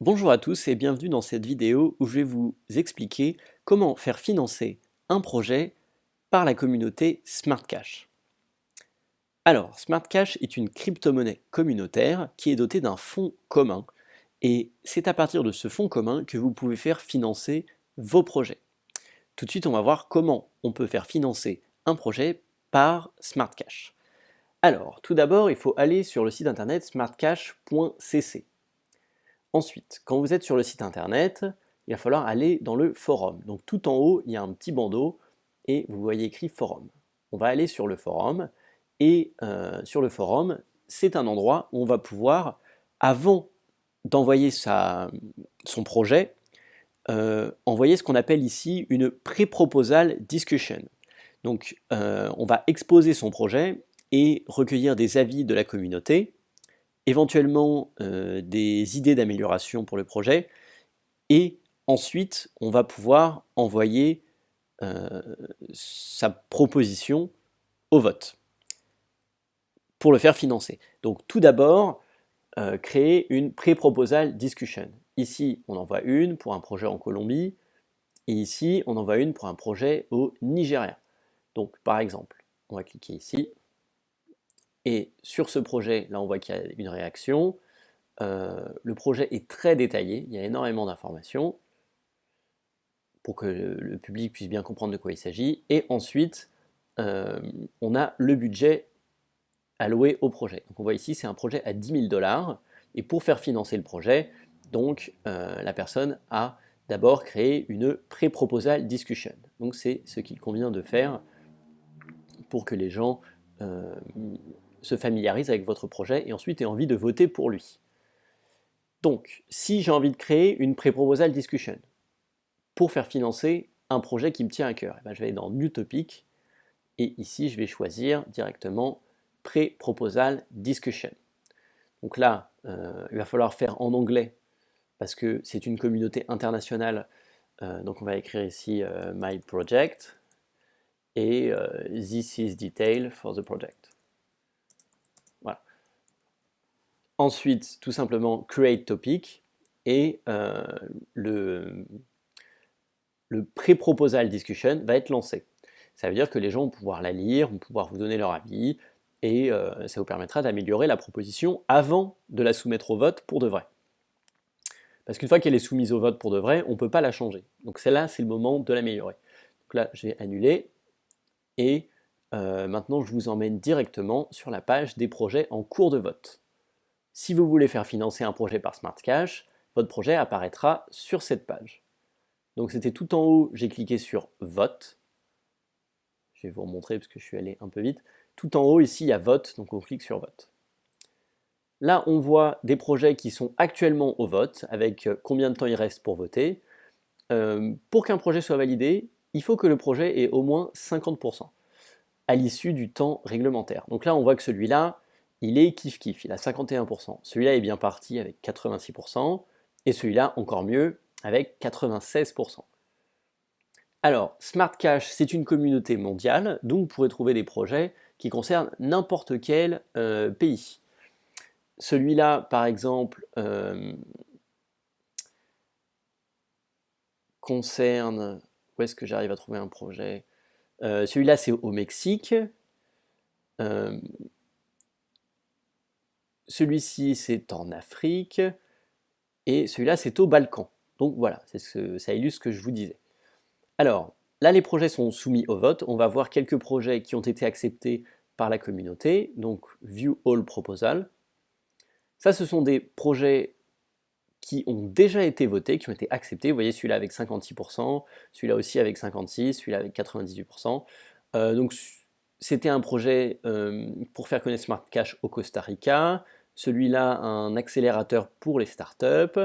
Bonjour à tous et bienvenue dans cette vidéo où je vais vous expliquer comment faire financer un projet par la communauté SmartCash. Alors, SmartCash est une crypto-monnaie communautaire qui est dotée d'un fonds commun et c'est à partir de ce fonds commun que vous pouvez faire financer vos projets. Tout de suite, on va voir comment on peut faire financer un projet par SmartCash. Alors, tout d'abord, il faut aller sur le site internet smartcash.cc. Ensuite, quand vous êtes sur le site internet, il va falloir aller dans le forum. Donc tout en haut, il y a un petit bandeau et vous voyez écrit forum. On va aller sur le forum et sur le forum, c'est un endroit où on va pouvoir, avant d'envoyer son projet, envoyer ce qu'on appelle ici une pré-proposal discussion. Donc on va exposer son projet et recueillir des avis de la communauté, éventuellement des idées d'amélioration pour le projet, et ensuite on va pouvoir envoyer euh, sa proposition au vote pour le faire financer. Donc tout d'abord, créer une pré-proposal discussion. Ici, on envoie une pour un projet en Colombie, et ici, on envoie une pour un projet au Nigeria. Donc par exemple, on va cliquer ici, et sur ce projet, là on voit qu'il y a une réaction. Le projet est très détaillé, il y a énormément d'informations pour que le public puisse bien comprendre de quoi il s'agit. Et ensuite, on a le budget alloué au projet. Donc on voit ici, c'est un projet à 10 000 $. Et pour faire financer le projet, donc la personne a d'abord créé une pré-proposal discussion. Donc c'est ce qu'il convient de faire pour que les gens euh, se familiarisent avec votre projet et ensuite aient envie de voter pour lui. Donc, si j'ai envie de créer une pré-proposal discussion pour faire financer un projet qui me tient à cœur, je vais aller dans New Topic et ici je vais choisir directement Pré-proposal discussion. Donc là, il va falloir faire en anglais parce que c'est une communauté internationale. Donc on va écrire ici My Project et This is detail for the project. Voilà. Ensuite, tout simplement Create Topic et le pré-proposal discussion va être lancé. Ça veut dire que les gens vont pouvoir la lire, vont pouvoir vous donner leur avis, et ça vous permettra d'améliorer la proposition avant de la soumettre au vote pour de vrai. Parce qu'une fois qu'elle est soumise au vote pour de vrai, on ne peut pas la changer. Donc celle-là, c'est le moment de l'améliorer. Donc là, je vais annuler, et maintenant je vous emmène directement sur la page des projets en cours de vote. Si vous voulez faire financer un projet par SmartCash, votre projet apparaîtra sur cette page. Donc c'était tout en haut, j'ai cliqué sur vote. Je vais vous remontrer parce que je suis allé un peu vite. Tout en haut ici, il y a vote, donc on clique sur vote. Là, on voit des projets qui sont actuellement au vote, avec combien de temps il reste pour voter. Pour qu'un projet soit validé, il faut que le projet ait au moins 50% à l'issue du temps réglementaire. Donc là, on voit que celui-là, il est kiff-kiff, il a 51%. Celui-là est bien parti avec 86%, et celui-là, encore mieux, avec 96%. Alors, SmartCash, c'est une communauté mondiale, donc vous pourrez trouver des projets qui concernent n'importe quel pays. Celui-là, par exemple, concerne... Où est-ce que j'arrive à trouver un projet? Celui-là, c'est au Mexique. Euh, Celui-ci, c'est en Afrique. Et celui-là, c'est au Balkan. Donc voilà, ça illustre ce que je vous disais. Alors, là, les projets sont soumis au vote. On va voir quelques projets qui ont été acceptés par la communauté. Donc, View All Proposal. Ça, ce sont des projets qui ont déjà été votés, qui ont été acceptés. Vous voyez celui-là avec 56%, celui-là aussi avec 56%, celui-là avec 98%. Donc c'était un projet pour faire connaître Smart Cash au Costa Rica. Celui-là, un accélérateur pour les startups.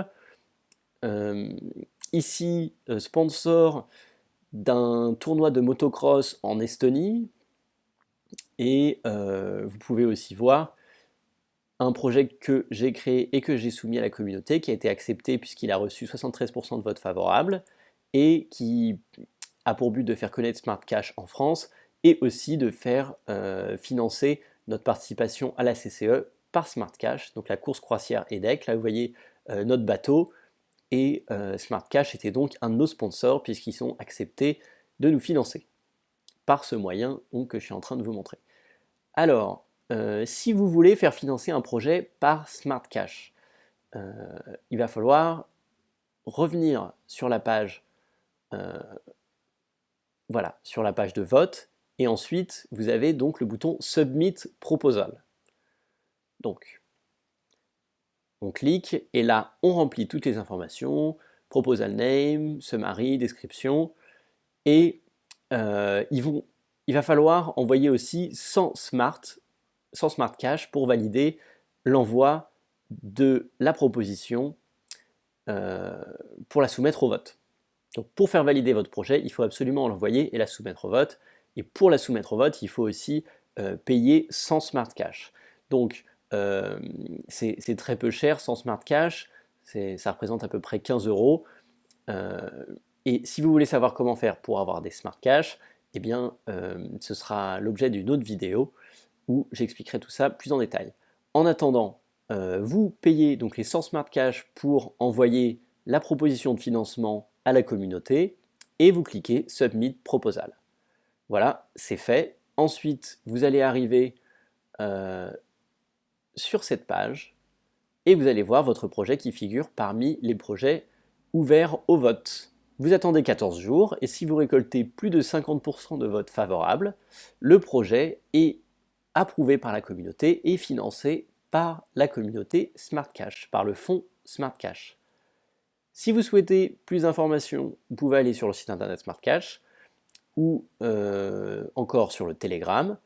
Ici, sponsor d'un tournoi de motocross en Estonie. Et vous pouvez aussi voir un projet que j'ai créé et que j'ai soumis à la communauté, qui a été accepté puisqu'il a reçu 73% de votes favorables, et qui a pour but de faire connaître Smart Cash en France, et aussi de faire financer notre participation à la CCE par Smart Cash, donc la course croisière EDEC. Là vous voyez notre bateau, et Smart Cash était donc un de nos sponsors puisqu'ils ont accepté de nous financer par ce moyen donc, que je suis en train de vous montrer. Alors, si vous voulez faire financer un projet par Smart Cash, il va falloir revenir sur la page, voilà, sur la page de vote, et ensuite vous avez donc le bouton Submit Proposal. Donc, on clique et là on remplit toutes les informations, proposal name, summary, description, et il va falloir envoyer aussi 100 Smart Cash pour valider l'envoi de la proposition pour la soumettre au vote. Donc pour faire valider votre projet, il faut absolument l'envoyer et la soumettre au vote. Et pour la soumettre au vote, il faut aussi payer 100 Smart Cash. Donc c'est très peu cher, 100 Smart Cash, ça représente à peu près 15 euros. Et si vous voulez savoir comment faire pour avoir des Smart Cash, eh bien, ce sera l'objet d'une autre vidéo où j'expliquerai tout ça plus en détail. En attendant, vous payez donc les 100 Smart Cash pour envoyer la proposition de financement à la communauté et vous cliquez Submit Proposal. Voilà, c'est fait. Ensuite, vous allez arriver sur cette page et vous allez voir votre projet qui figure parmi les projets ouverts au vote. Vous attendez 14 jours et si vous récoltez plus de 50% de votes favorables, le projet est approuvé par la communauté et financé par la communauté Smart Cash, par le fonds Smart Cash. Si vous souhaitez plus d'informations, vous pouvez aller sur le site internet Smart Cash ou encore sur le Telegram,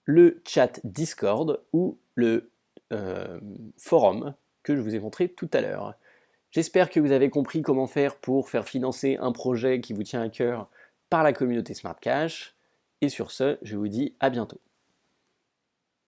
le chat Discord ou le forum que je vous ai montré tout à l'heure. J'espère que vous avez compris comment faire pour faire financer un projet qui vous tient à cœur par la communauté Smart Cash. Et sur ce, je vous dis à bientôt.